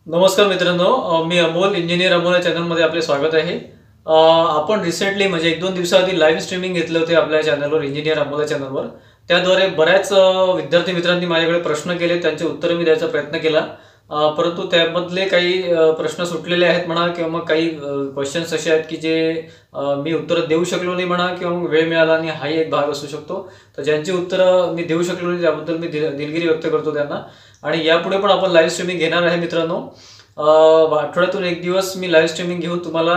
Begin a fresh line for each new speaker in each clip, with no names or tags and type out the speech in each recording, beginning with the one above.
नमस्कार मित्रांनो, मी अमोल, इंजिनियर अमोल या चॅनलमध्ये आपले स्वागत आहे. आपण रिसेंटली म्हणजे 1-2 दिवसाआधी लाईव्ह स्ट्रीमिंग घेतले होते आपल्या चॅनलवर, इंजिनियर अमोल या चॅनलवर. त्याद्वारे बऱ्याच विद्यार्थी मित्रांनी माझ्याकडे प्रश्न केले, त्यांचे उत्तरं मी द्यायचा प्रयत्न केला. परंतु त्यामधले काही प्रश्न सुटलेले आहेत म्हणा किंवा मग काही क्वेश्चन्स असे आहेत की जे मी उत्तरं देऊ शकलो नाही म्हणा किंवा मग वेळ मिळाला नाही, हाही एक भाग असू शकतो. तर ज्यांची उत्तरं मी देऊ शकलो नाही त्याबद्दल मी दिलगिरी व्यक्त करतो त्यांना. आणि यापुढे पण आपण लाईव्ह स्ट्रीमिंग घेणार आहे मित्रांनो. आठवड्यातून एक दिवस मी लाईव्ह स्ट्रीमिंग घेऊन तुम्हाला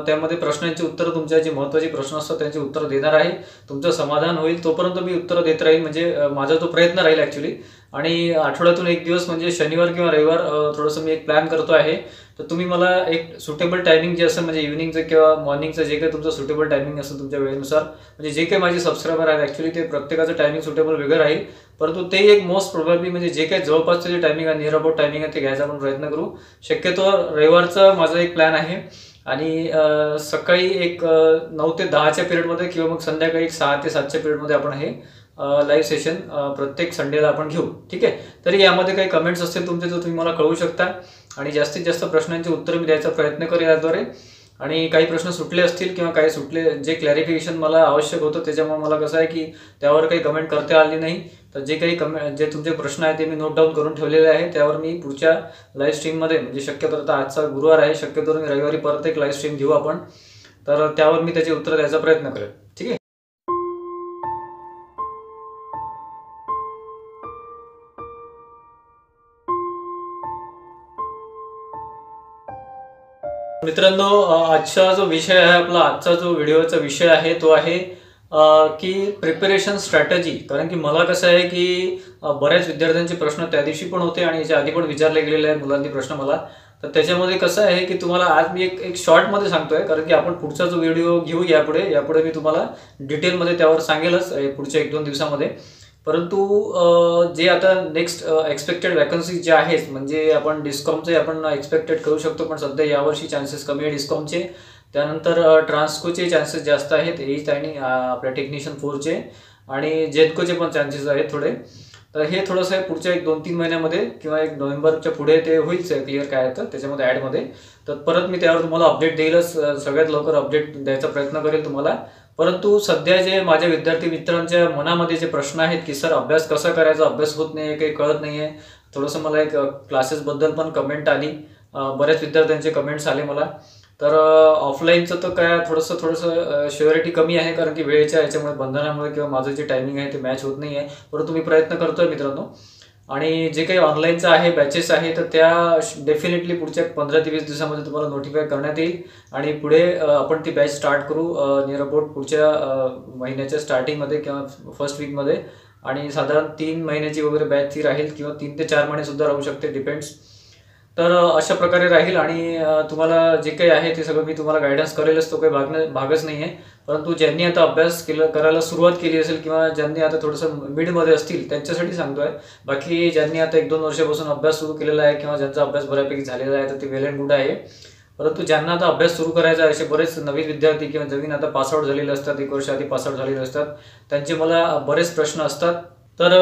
त्यामध्ये प्रश्नांची उत्तरं, तुमच्या जे महत्त्वाचे प्रश्न असतात त्यांची उत्तरं देणार आहे. तुमचं समाधान होईल तोपर्यंत मी उत्तरं देत राहील, म्हणजे माझा तो प्रयत्न राहील ॲक्च्युली. आणि आठवड्यातून एक दिवस म्हणजे शनिवार किंवा रविवार थोडंसं मी एक प्लॅन करतो आहे. तर तुम्ही मला एक सुटेबल टायमिंग जे असेल, म्हणजे इव्हिनिंगचं किंवा मॉर्निंगचं जे काही तुमचं सुटेबल टायमिंग असेल तुमच्या वेळेनुसार, म्हणजे जे काही माझे सबस्क्रायबर आहेत ॲक्च्युली ते प्रत्येकाचं टायमिंग सुटेबल वेगळं राहील. परंतु ते एक मोस्ट प्रोबॅबली म्हणजे जे काही जवळपासचं जे टायमिंग आहे, नियर अबाउट टायमिंग आहे ते घ्यायचा आपण प्रयत्न करू. शक्यतो रविवारचा माझा एक प्लॅन आहे. आणि सकाळी एक 9 ते 10च्या पिरियडमध्ये किंवा मग संध्याकाळी 6 ते 7च्या पिरियडमध्ये आपण हे लाईव्ह सेशन प्रत्येक संडेला आपण घेऊ. ठीक आहे. तरी यामध्ये काही कमेंट्स असतील तुमचे तर तुम्ही मला कळवू शकता आणि जास्तीत जास्त प्रश्नांची उत्तरं मी द्यायचा प्रयत्न करेन याद्वारे. आणि काही प्रश्न सुटले असतील किंवा काही सुटले जे क्लॅरिफिकेशन मला आवश्यक होतं त्याच्यामुळे मला कसं आहे की त्यावर काही कमेंट करता आली नाही. तर जे काही जे तुमचे प्रश्न आहेत ते मी नोट डाऊन करून ठेवलेले आहे. त्यावर मी पुढच्या लाईव्ह स्ट्रीममध्ये, म्हणजे शक्यतो आता आजचा गुरुवार आहे, शक्यतो मी रविवारी परत एक लाईव्ह स्ट्रीम घेऊ आपण. तर त्यावर मी त्याची उत्तरं द्यायचा प्रयत्न करेन. ठीक आहे. मित्रांनो, आजचा जो विषय आहे आपला, आजचा जो व्हिडिओचा विषय आहे तो आहे की प्रिपरेशन स्ट्रॅटजी. कारण की मला कसं आहे की बऱ्याच विद्यार्थ्यांचे प्रश्न त्या दिवशी पण होते आणि याच्या आधी पण विचारले गेलेले आहेत मुलांनी प्रश्न मला. तर त्याच्यामध्ये कसं आहे की तुम्हाला आज मी एक एक शॉर्टमध्ये सांगतोय, कारण की आपण पुढचा जो व्हिडिओ घेऊ यापुढे मी तुम्हाला डिटेलमध्ये त्यावर सांगेलच पुढच्या 1-2 दिवसामध्ये. परंतु जे आता नेक्स्ट एक्सपेक्टेड वॅकन्सी जे आहेत, म्हणजे आपण डिस्कॉमचे आपण एक्सपेक्टेड करू शकतो, पण सध्या यावर्षी चान्सेस कमी आहे डिस्कॉमचे. त्यानंतर ट्रान्सकोचे चान्सेस जास्त आहेत, एईच आणि आपल्या टेक्निशियन 4चे, आणि जेनकोचे पण चान्सेस आहेत थोडे. तर हे थोडंसं पुढच्या 1-2-3 महिन्यामध्ये किंवा एक नोव्हेंबरच्या पुढे ते होईलच क्लिअर काय आहे तर त्याच्यामध्ये ॲडमध्ये. तर परत मी त्यावर तुम्हाला अपडेट देईलच, सगळ्यात लवकर अपडेट द्यायचा प्रयत्न करेल तुम्हाला. परंतु सध्या जे माझ्या विद्यार्थी मित्रांच्या मनामध्ये जे प्रश्न आहेत की सर अभ्यास कसा करायचा, अभ्यास होत नाही आहे, काही कळत नाही आहे, थोडंसं मला एक क्लासेसबद्दल पण कमेंट आली, बऱ्याच विद्यार्थ्यांचे कमेंट्स आले मला. तर ऑफलाईनचं तर काय थोडंसं शुअरिटी कमी आहे, कारण की वेळेच्या याच्यामुळे बंधनामुळे किंवा माझं जे टायमिंग आहे ते मॅच होत नाही आहे. परंतु मी प्रयत्न करतोय मित्रांनो. आणि जे काही ऑनलाईनचं आहे, बॅचेस आहे, तर त्या डेफिनेटली पुढच्या 15 ते 20 दिवसामध्ये तुम्हाला नोटिफाय करण्यात येईल. आणि पुढे आपण ती बॅच स्टार्ट करू नियर अबाउट पुढच्या महिन्याच्या स्टार्टिंगमध्ये किंवा फर्स्ट वीकमध्ये. आणि साधारण 3 महिन्याची वगैरे बॅच ती राहील किंवा 3 ते 4 महिनेसुद्धा राहू शकते, डिपेंड्स. तर अशा प्रकारे राहील. आणि तुम्हाला जे काही आहे ते सगळं मी तुम्हाला गायडन्स करेलच, तो काही भागच नाही आहे. परंतु ज्यांनी आता अभ्यास करायला सुरुवात केली असेल किंवा ज्यांनी आता थोडंसं मिडमध्ये असतील त्यांच्यासाठी सांगतोय. बाकी ज्यांनी आता 1-2 वर्षापासून अभ्यास सुरू केलेला आहे किंवा ज्यांचा अभ्यास बऱ्यापैकी झालेला आहे तर ते वेल अँड गुड आहे. परंतु ज्यांना आता अभ्यास सुरू करायचा आहे, असे बरेच नवीन विद्यार्थी किंवा नवीन आता पासआउट झालेले असतात, 1 वर्ष आधी पासआउट झालेले असतात, त्यांचे मला बरेच प्रश्न असतात. तर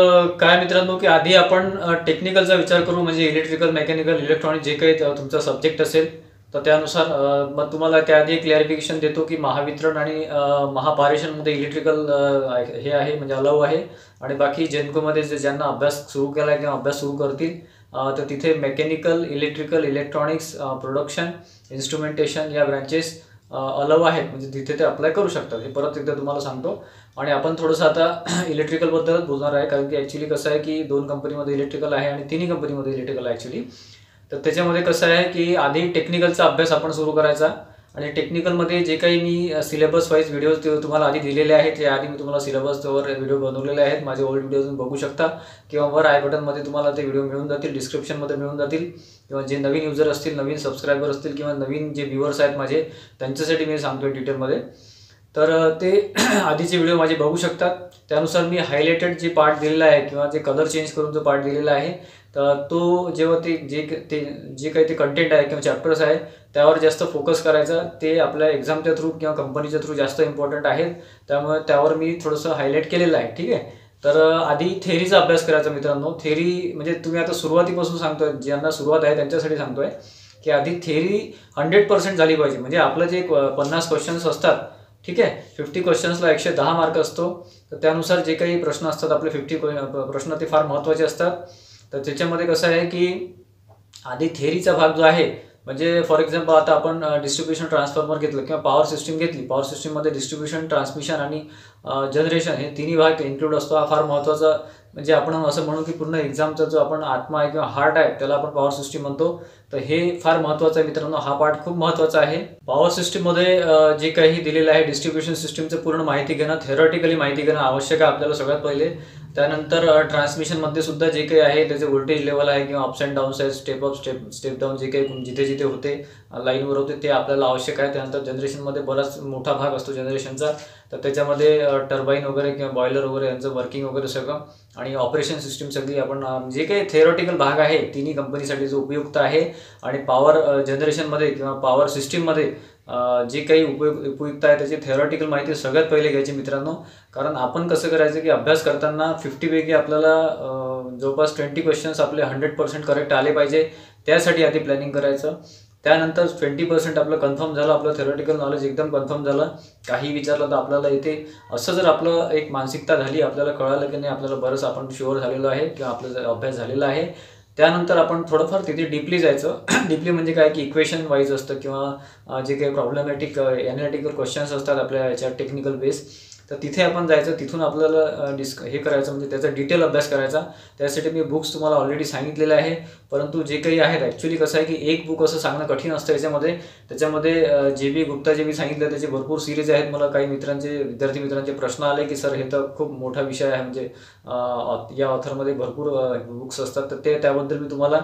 काय मित्रांनो की आधी आपण टेक्निकलचा विचार करू, म्हणजे इलेक्ट्रिकल, मेकॅनिकल, इलेक्ट्रॉनिक जे काही तुमचा सब्जेक्ट असेल तर त्यानुसार मग तुम्हाला त्याआधी एक क्लॅरिफिकेशन देतो की महावितरण आणि महापारेषणमध्ये इलेक्ट्रिकल हे आहे, म्हणजे अलाऊ आहे. आणि बाकी जेनकोमध्ये ज्यांना अभ्यास सुरू केला आहे किंवा अभ्यास सुरू करतील तर तिथे mechanical, electrical, electronics, production, instrumentation या ब्रँचेस अलाऊ आहेत, म्हणजे तिथे ते अप्लाय करू शकतात. हे परत एकदा तुम्हाला सांगतो. आणि आपण थोडंसं आता इलेक्ट्रिकलबद्दलच बोलणार आहे, कारण की ॲक्च्युली कसं आहे की 2 कंपनीमध्ये इलेक्ट्रिकल आहे आणि 3ही कंपनीमध्ये इलेक्ट्रिकल आहे ॲक्च्युली. तर त्याच्यामध्ये कसं आहे की आधी टेक्निकलचा अभ्यास आपण सुरू करायचा. आणि टेक्निकलमध्ये जे काही मी सिलेबस वाईज व्हिडिओज तुम्हाला आधी दिलेले आहेत, ते आधी मी तुम्हाला सिलेबसवर व्हिडिओ बनवलेले आहेत, माझे ओल्ड व्हिडिओज तुम्ही बघू शकता किंवा वर आय बटनमध्ये तुम्हाला ते व्हिडिओ मिळून जातील, डिस्क्रिप्शनमध्ये मिळून जातील. किंवा जे नवीन युजर असतील, नवीन सबस्क्रायबर असतील किंवा नवीन जे व्ह्युअर्स आहेत माझे, त्यांच्यासाठी मी सांगतोय डिटेलमध्ये. तर ते आधीचे व्हिडिओ माझे बघू शकतात. त्यानुसार मी हायलाइटेड जे पार्ट दिलेला आहे किंवा जे कलर चेंज करून जो पार्ट दिलेला आहे, तर तो जेव्हा ते जे काही ते कंटेंट आहे किंवा चॅप्टर्स आहे त्यावर जास्त फोकस करायचा. ते आपल्या एक्झामच्या थ्रू किंवा कंपनीच्या थ्रू जास्त इम्पॉर्टंट आहेत, त्यामुळे त्यावर मी थोडंसं हायलाईट केलेलं आहे. ठीक आहे. तर आधी थेअरीचा अभ्यास करायचा मित्रांनो. थेअरी म्हणजे तुम्ही आता सुरुवातीपासून सांगतोय, ज्यांना सुरुवात आहे त्यांच्यासाठी सांगतोय की आधी थेअरी 100% झाली पाहिजे. म्हणजे आपलं जे 50 क्वेश्चन्स असतात, ठीक आहे, 50 क्वेश्चन्सला 110 मार्क असतो. तर त्यानुसार जे काही प्रश्न असतात आपले 50 प्रश्न ते फार महत्त्वाचे असतात. तर त्याच्यामध्ये कसं आहे की आधी थेअरीचा भाग जो आहे, म्हणजे फॉर एक्झाम्पल आता आपण डिस्ट्रीब्युशन ट्रान्सफॉर्मर घेतलं किंवा पॉवर सिस्टीम घेतली. पॉवर सिस्टीममध्ये डिस्ट्रीब्युशन, ट्रान्समिशन आणि जनरेशन हे तिन्ही भाग इन्क्लूड असतो. हा फार महत्त्वाचा, म्हणजे आपण असं म्हणू की पूर्ण एक्झामचा जो आपण आत्मा आहे किंवा हार्ट आहे त्याला आपण पॉवर सिस्टीम म्हणतो. तर हे फार महत्त्वाचं आहे मित्रांनो. हा पार्ट खूप महत्त्वाचा आहे. पॉवर सिस्टीममध्ये जे काही दिलेलं आहे डिस्ट्रीब्युशन सिस्टीमचं पूर्ण माहिती घेणं, थेरॉटिकली माहिती घेणं आवश्यक आहे आपल्याला सगळ्यात पहिले. त्यानंतर ट्रान्समिशनमध्ये सुद्धा जे काही आहे त्याचे व्होल्टेज लेवल आहे किंवा अप्स अँड डाऊन्स आहे, स्टेप अप स्टेप डाऊन जे काही जिथे जिथे होते लाईनवर होते ते आपल्याला आवश्यक आहे. त्यानंतर जनरेशनमध्ये बराच मोठा भाग असतो जनरेशनचा. तर त्याच्यामध्ये टर्बाईन वगैरे किंवा बॉयलर वगैरे यांचं वर्किंग वगैरे सगळं, आणि ऑपरेशन सिस्टीम सगळी आपण जे काही थेरॉटिकल भाग आहे तिन्ही कंपनीसाठी जो उपयुक्त आहे. आणि पॉवर जनरेशनमध्ये किंवा पॉवर सिस्टीममध्ये जे काही उपयुक्त आहे त्याची थेरॉटिकल माहिती सगळ्यात पहिले घ्यायची मित्रांनो. कारण आपण कसं करायचं की अभ्यास करताना 50 पैकी आपल्याला जवळपास 20 क्वेश्चन्स आपले 100% करेक्ट आले पाहिजे. त्यासाठी आधी प्लॅनिंग करायचं. त्यानंतर 20% आपलं कन्फर्म झालं, आपलं थेरॉटिकल नॉलेज एकदम कन्फर्म झालं, काही विचारलं तर आपल्याला इथे असं जर आपलं एक मानसिकता झाली, आपल्याला कळालं की नाही आपल्याला बरंच आपण शुअर झालेलो आहे किंवा आपला अभ्यास झालेला आहे, त्यानंतर आपण थोडंफार तिथे डीपली जायचं. डीपली म्हणजे काय की इक्वेशन वाईज असतं किंवा जे काही प्रॉब्लेमॅटिक ॲनालिटिकल क्वेश्चन्स असतात आपल्या याच्या टेक्निकल बेस, तर तिथे आपण जायचं. तिथून आपल्याला हे करायचं, म्हणजे त्याचा डिटेल अभ्यास करायचा. त्यासाठी मी बुक्स तुम्हाला ऑलरेडी सांगितलेले आहे. परंतु जे काही आहेत ॲक्च्युली कसं आहे की एक बुक असं सांगणं कठीण असतं याच्यामध्ये. त्याच्यामध्ये जे बी गुप्ता जे मी सांगितलं त्याचे भरपूर सिरीज आहेत. मला काही विद्यार्थी मित्रांचे प्रश्न आले की सर हे तर खूप मोठा विषय आहे, म्हणजे या ऑथरमध्ये भरपूर बुक्स असतात. तर त्याबद्दल मी तुम्हाला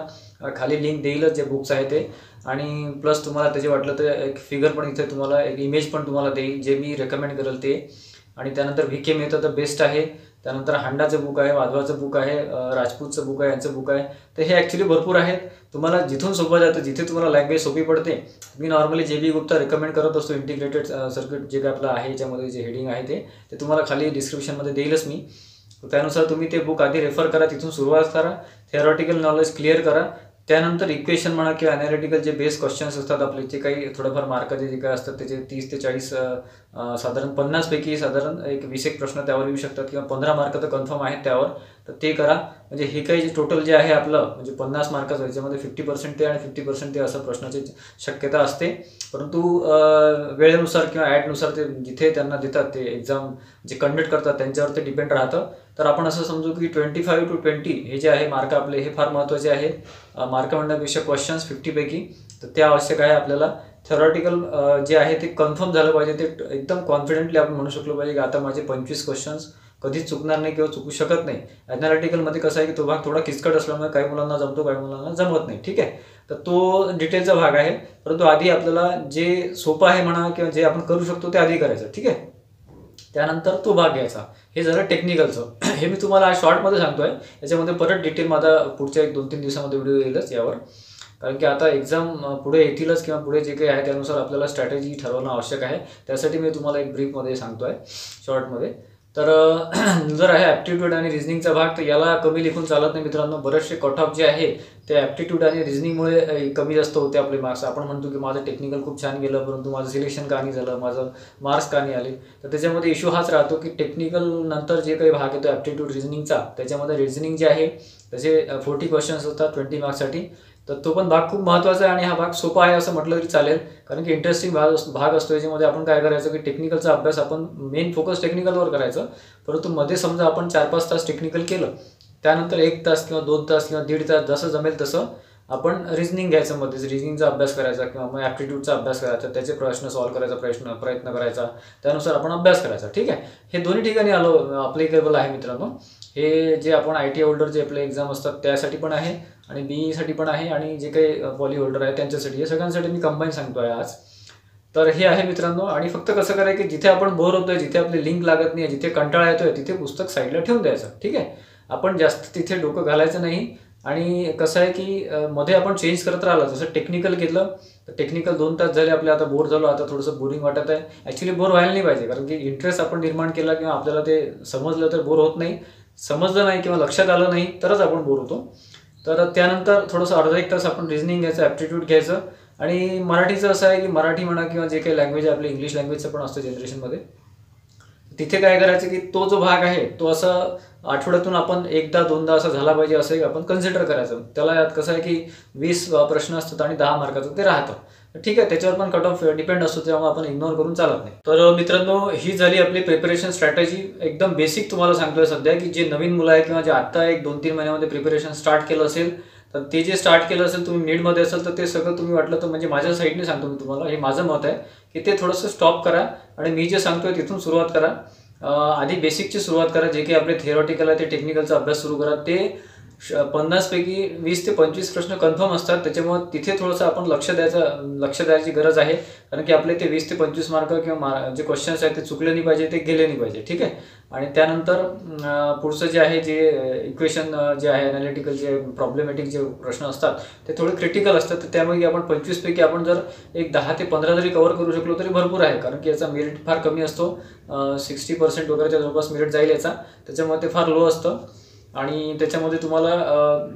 खाली लिंक देईलच जे बुक्स आहे ते. आणि प्लस तुम्हाला त्याचे वाटलं तर एक फिगर पण इथे तुम्हाला, एक इमेज पण तुम्हाला देईल जे मी रेकमेंड करेल ते. आणि त्यानंतर व्ही के मेहता तर बेस्ट आहे. त्यानंतर हांडाचं बुक आहे, वाधवाचं बुक आहे, राजपूतचं बुक आहे, यांचं बुक आहे. तर हे ॲक्च्युली भरपूर आहेत. तुम्हाला जिथून सोपं जातं, जिथे तुम्हाला लँग्वेज सोपी पडते. मी नॉर्मली जे बी गुप्ता रेकमेंड करत असतो, इंटिग्रेटेड सर्किट जे काय आपलं आहे याच्यामध्ये जे हेडिंग आहे ते तुम्हाला खाली डिस्क्रिप्शनमध्ये देईलच मी. त्यानुसार तुम्ही ते बुक आधी रेफर करा, तिथून सुरुवात करा, थेरॉटिकल नॉलेज क्लिअर करा. त्यानंतर इक्वेशन म्हणा किंवा ॲनालिटिकल जे बेस क्वेश्चन्स असतात आपले, जे काही थोडंफार मार्काचे जे काय असतात त्याचे 30 ते 40 साधारण 50 पैकी साधारण एक 20 एक प्रश्न त्यावर येऊ शकतात किंवा 15 मार्क तर कन्फर्म आहेत त्यावर. तर ते करा. म्हणजे हे काही जे टोटल जे आहे आपलं, म्हणजे 50 मार्काचं, याच्यामध्ये 50% ते आणि 50% ते असं प्रश्नाची शक्यता असते. परंतु वेळेनुसार किंवा ॲडनुसार ते जिथे त्यांना देतात ते एक्झाम जे कंडक्ट करतात त्यांच्यावर ते डिपेंड राहतं. तर आपण असं समजू की 25 to 20 हे जे आहे मार्क आपले हे फार महत्त्वाचे आहे. मार्क म्हणण्यापेक्षा क्वेश्चन्स 50 पैकी, तर ते आवश्यक आहे आपल्याला. थेरॉटिकल जे आहे ते कन्फर्म झालं पाहिजे. ते एकदम कॉन्फिडेंटली आपण म्हणू शकलो पाहिजे की आता माझे 25 क्वेश्चन्स कधीच चुकणार नाही किंवा चुकू शकत नाही. ॲनालिटिकलमध्ये कसं आहे की तो भाग थोडा किचकट असल्यामुळे काही मुलांना जमतो, काही मुलांना जमत नाही, ठीक आहे. तर तो डिटेलचा भाग आहे. परंतु आधी आपल्याला जे सोपं आहे म्हणा किंवा जे आपण करू शकतो ते आधी करायचं, ठीक आहे. त्यानंतर तो भाग घ्यायचा. हे झालं टेक्निकलचं. हे मी तुम्हाला आज शॉर्टमध्ये सांगतोय. याच्यामध्ये परत डिटेल माझा पुढच्या 1-2-3 दिवसामध्ये व्हिडिओ येईलच यावर. कारण की आता एक्झाम पुढे येतीलच किंवा पुढे जे काही आहे त्यानुसार आपल्याला स्ट्रॅटेजी ठरवणं आवश्यक आहे. त्यासाठी मी तुम्हाला एक ब्रीफमध्ये सांगतोय, शॉर्टमध्ये. तर जर आहे ॲप्टिट्यूड आणि रिझनिंगचा भाग, तर याला कमी लिखून चालत नाही मित्रांनो. बरेचसे कट ऑफ जे आहे ते ॲप्टिट्यूड आणि रिझनिंगमुळे कमी जास्त होते आपले मार्क्स. आपण म्हणतो की माझं टेक्निकल खूप छान गेलं, परंतु माझं सिलेक्शन का नाही झालं, माझं मार्क्स का नाही आले. तर त्याच्यामध्ये इश्यू हाच राहतो की टेक्निकल नंतर जे काही भाग येतो ॲप्टिट्यूड रिझनिंगचा, त्याच्यामध्ये रिझनिंग जे आहे त्याचे 40 क्वेश्चन्स असतात 20 मार्क्ससाठी. तर तो पण भाग खूप महत्त्वाचा आहे आणि हा भाग सोपा आहे असं म्हटलं तरी चालेल. कारण की इंटरेस्टिंग भाग असतो. याच्यामध्ये आपण काय करायचं की टेक्निकलचा अभ्यास आपण मेन फोकस टेक्निकलवर करायचं. परंतु मध्ये समजा आपण 4-5 तास टेक्निकल केलं, त्यानंतर 1 तास किंवा 2 तास किंवा 1.5 तास जसं जमेल तसं आपण रिझनिंग घ्यायचं, मध्ये रिझनिंगचा अभ्यास करायचा किंवा मग ॲप्टिट्यूडचा अभ्यास करायचा, त्याचे प्रश्न सॉल्व्ह करायचा प्रयत्न करायचा, त्यानुसार आपण अभ्यास करायचा, ठीक आहे. हे दोन्ही ठिकाणी अप्लिकेबल आहे मित्रांनो. हे जे आपण ITI होल्डर जे आपले एक्झाम असतात त्यासाठी पण आहे आणि BE साठी पण आहे आणि जे काही पॉली होल्डर आहे त्यांच्यासाठी, हे सगळ्यांसाठी मी कंबाईन सांगतो आहे आज. तर हे आहे मित्रांनो. आणि फक्त कसं करायचं की जिथे आपण बोर होतोय, जिथे आपली लिंक लागत नाही, जिथे कंटाळा येतोय, तिथे पुस्तक साईडला ठेवून द्यायचं, ठीक आहे. आपण जास्त तिथे डोकं घालायचं नाही. आणि कसं आहे की मध्ये आपण चेंज करत राहिलं, जसं टेक्निकल घेतलं तर टेक्निकल 2 तास झाले आपले, आता बोर झालो, आता थोडंसं बोरिंग वाटत आहे. ॲक्च्युली बोर व्हायला नाही पाहिजे, कारण की इंटरेस्ट आपण निर्माण केला किंवा आपल्याला ते समजलं तर बोर होत नाही. समजलं नाही किंवा लक्षात आलं नाही तरच आपण बोर होतो. तर त्यानंतर थोडंसं अर्धा एक तास आपण रिझनिंग घ्यायचं, ॲप्टिट्यूड घ्यायचं. आणि मराठीचं असं आहे की मराठी म्हणा किंवा जे काही लँग्वेज आहे आपली इंग्लिश लँग्वेजचं पण असतं जनरेशनमध्ये, तिथे काय करायचं की तो जो भाग आहे तो असं आठवड्यातून आपण एकदा दोनदा असं झाला पाहिजे असं आपण कन्सिडर करायचं. त्याला यात कसं आहे की 20 प्रश्न असतात आणि 10 मार्काचं ते राहतं. ठीक आहे, त्याच्यावर पण कट ऑफ डिपेंड असतो, त्यामुळे आपण इग्नोर करून चालत नाही. तर मित्रांनो, ही झाली आपली प्रिपरेशन स्ट्रॅटेजी. एकदम बेसिक तुम्हाला सांगतोय सध्या की जे नवीन मुलं आहे किंवा जे आता 1-2-3 महिन्यामध्ये प्रिपरेशन स्टार्ट केलं असेल, तर ते जे स्टार्ट केलं असेल तुम्ही नीडमध्ये असेल तर ते सगळं तुम्ही वाटलं तर म्हणजे माझ्या साईडने सांगतो मी तुम्हाला, हे माझं मत आहे की ते थोडंसं स्टॉप करा आणि मी जे सांगतोय तिथून सुरुवात करा. आधी बेसिकची सुरुवात करा. जे काही आपले थिअरॉटिकल आहे ते टेक्निकलचा अभ्यास सुरू करा. ते 50 पैकी 20 ते 25 प्रश्न कन्फर्म असतात, त्याच्यामुळे तिथे थोडंसं आपण लक्ष द्यायची गरज आहे. कारण की आपले ते 20 ते 25 मार्क किंवा जे क्वेश्चन्स आहेत ते चुकले नाही पाहिजे, ते गेले नाही पाहिजे. ठीक आहे. आणि त्यानंतर पुढचं जे आहे, जे इक्वेशन जे आहे, ॲनालिटिकल जे प्रॉब्लेमॅटिक जे प्रश्न असतात ते थोडे क्रिटिकल असतात. तर त्यामुळे आपण 25 पैकी आपण जर एक 10 ते 15 जरी कव्हर करू शकलो तरी भरपूर आहे. कारण की याचा मेरिट फार कमी असतो, 60% वगैरेच्या जवळपास मेरिट जाईल याचा, त्याच्यामुळे ते फार लो असतं. आणि त्याच्यामध्ये तुम्हाला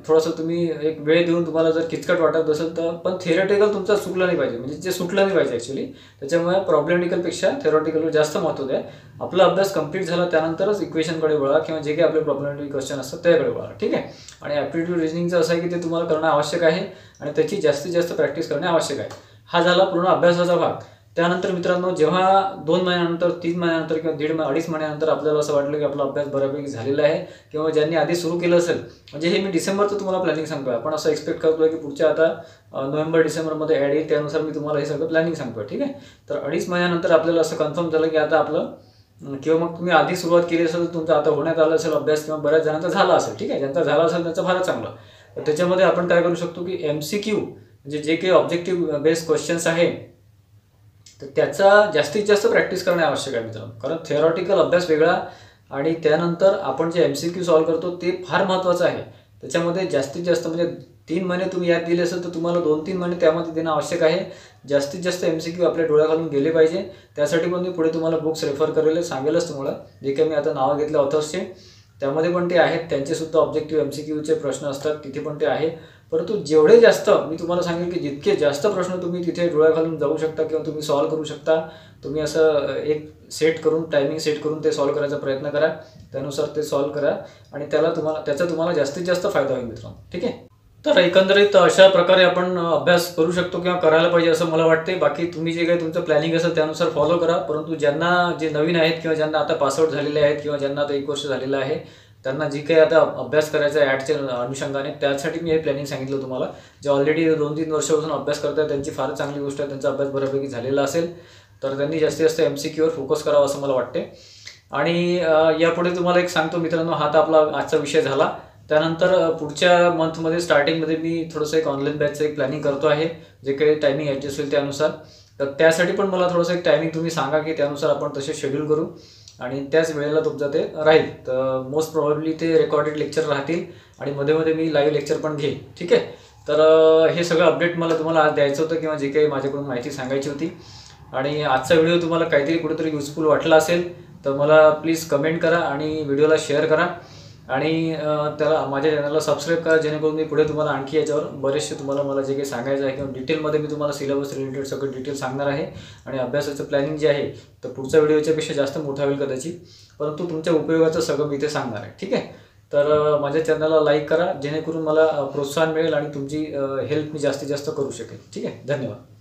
थोडंसं तुम्ही एक वेळ देऊन तुम्हाला जर किचकट वाटत असेल तर, पण थिअरॉटिकल तुमचं सुटलं नाही पाहिजे, म्हणजे जे सुटलं नाही पाहिजे ॲक्च्युली. त्याच्यामुळे प्रॉब्लेमॅटिकलपेक्षा थिअरॉटिकलवर जास्त महत्त्व द्या. आपला अभ्यास कंप्लीट झाला त्यानंतरच इक्वेशनकडे वळा किंवा जे काही आपले प्रॉब्लेमॅटिक क्वेश्चन असतात त्याकडे वळा. ठीक आहे. आणि ॲप्टिट्यूड रिजनिंगचं असं आहे की ते तुम्हाला करणं आवश्यक आहे आणि त्याची जास्तीत जास्त प्रॅक्टिस करणे आवश्यक आहे. हा झाला पूर्ण अभ्यासाचा भाग. त्यानंतर मित्रांनो, जेव्हा 2 महिन्यानंतर, 3 महिन्यानंतर किंवा 1.5 महिन्यानंतर आपल्याला असं वाटलं की आपला अभ्यास बऱ्यापैकी झालेला आहे, किंवा ज्यांनी आधी सुरू केलं असेल, म्हणजे हे मी डिसेंबरचं तुम्हाला प्लॅनिंग सांगतोय, आपण असं एक्सपेक्ट करतोय की पुढच्या आता नोव्हेंबर-डिसेंबरमध्ये ॲड येईल, त्यानुसार मी तुम्हाला हे सगळं प्लॅनिंग सांगतोय. ठीक आहे. तर 2.5 महिन्यानंतर आपल्याला असं कन्फर्म झालं की आता आपलं, किंवा मग तुम्ही आधी सुरुवात केली असेल तर तुमचा आता होण्यात आला असेल अभ्यास, किंवा बऱ्याच जणांचा झाला असेल. ठीक आहे. ज्यांचा झाला असेल त्यांचं फारच चांगलं. तर त्याच्यामध्ये आपण काय करू शकतो की MCQ, म्हणजे जे काही ऑब्जेक्टिव्ह बेस्ड क्वेश्चन्स आहे, तर त्याचा जास्तीत जास्त प्रॅक्टिस करणे आवश्यक आहे मित्रांनो. कारण थिअरॉटिकल अभ्यास वेगळा आणि त्यानंतर आपण जे MCQ सॉल्व्ह करतो ते फार महत्त्वाचं आहे. त्याच्यामध्ये जास्तीत जास्त म्हणजे 3 महिने तुम्ही यात दिले असेल तर तुम्हाला 2-3 महिने त्यामध्ये देणं आवश्यक आहे. जास्तीत जास्त MCQ आपल्या डोळ्याखालून गेले पाहिजे. त्यासाठी पण मी पुढे तुम्हाला बुक्स रेफर करेल, सांगेलच तुम्हाला. जे काही मी आता नावं घेतले ऑथर्सचे, त्यामध्ये पण ते आहेत, त्यांचेसुद्धा ऑब्जेक्टिव्ह MCQचे प्रश्न असतात, तिथे पण ते आहे. परंतु जेवढे जास्त, मी तुम्हाला सांगेल की जितके जास्त प्रश्न तुम्ही तिथे डोळ्याखालून जाऊ शकता किंवा तुम्ही सॉल्व्ह करू शकता, तुम्ही असं एक सेट करून, टायमिंग सेट करून ते सॉल्व्ह करायचा प्रयत्न करा. त्यानुसार ते सॉल्व्ह करा आणि त्याचा तुम्हाला जास्तीत जास्त फायदा होईल मित्रांनो. ठीक आहे. तर एकंदरीत अशा प्रकारे आपण अभ्यास करू शकतो किंवा करायला पाहिजे असं मला वाटते. बाकी तुम्ही जे काही तुमचं प्लॅनिंग असेल त्यानुसार फॉलो करा. परंतु ज्यांना, जे नवीन आहेत किंवा ज्यांना आता पासआउट झालेले आहेत किंवा ज्यांना आता 1 वर्ष झालेलं आहे, त्यांना जी काही आता अभ्यास करायचा आहे ॲडच्या अनुषंगाने, त्यासाठी मी हे प्लॅनिंग सांगितलं तुम्हाला. जे ऑलरेडी 2-3 वर्षापासून अभ्यास करतात त्यांची फार चांगली गोष्ट आहे, त्यांचा अभ्यास बऱ्यापैकी झालेला असेल, तर त्यांनी जास्तीत जास्त MCQवर फोकस करावा असं मला वाटते. आणि यापुढे तुम्हाला एक सांगतो मित्रांनो, हा तर आपला आजचा विषय झाला. त्यानंतर पुढच्या मंथमध्ये स्टार्टिंगमध्ये मी थोडंसं एक ऑनलाईन बॅचचं एक प्लॅनिंग करतो आहे, जे काही टायमिंग ॲडजस्ट होईल त्यानुसार. तर त्यासाठी पण मला थोडंसं एक टायमिंग तुम्ही सांगा की त्यानुसार आपण तसे शेड्यूल करू आणि त्याच वेळेला तुमचं ते राहील. तर मोस्ट प्रॉब्ली ते रेकॉर्डेड लेक्चर राहतील आणि मध्ये मध्ये मी लाईव्ह लेक्चर पण घेईन. ठीक आहे. तर हे सगळं अपडेट मला तुम्हाला आज द्यायचं होतं, किंवा जे काही माझ्याकडून माहिती सांगायची होती. आणि आजचा व्हिडिओ तुम्हाला काहीतरी कुठेतरी युजफुल वाटला असेल तर मला प्लीज कमेंट करा आणि व्हिडिओला शेअर करा आणि त्याला माझ्या चॅनलला सबस्क्राईब करा, जेणेकरून मी पुढे तुम्हाला आणखी याच्यावर बरेचसे तुम्हाला मला जे काही सांगायचं आहे किंवा डिटेलमध्ये मी तुम्हाला सिलेबस रिलेटेड सगळं डिटेल सांगणार आहे. आणि अभ्यासाचं प्लॅनिंग जे आहे तर पुढच्या व्हिडिओच्यापेक्षा जास्त मोठा होईल कदाचित, परंतु तुमच्या उपयोगाचं सगळं मी इथे सांगणार आहे. ठीक आहे. तर माझ्या चॅनलला लाईक करा, जेणेकरून मला प्रोत्साहन मिळेल आणि तुमची हेल्प मी जास्तीत जास्त करू शकेल. ठीक आहे. धन्यवाद.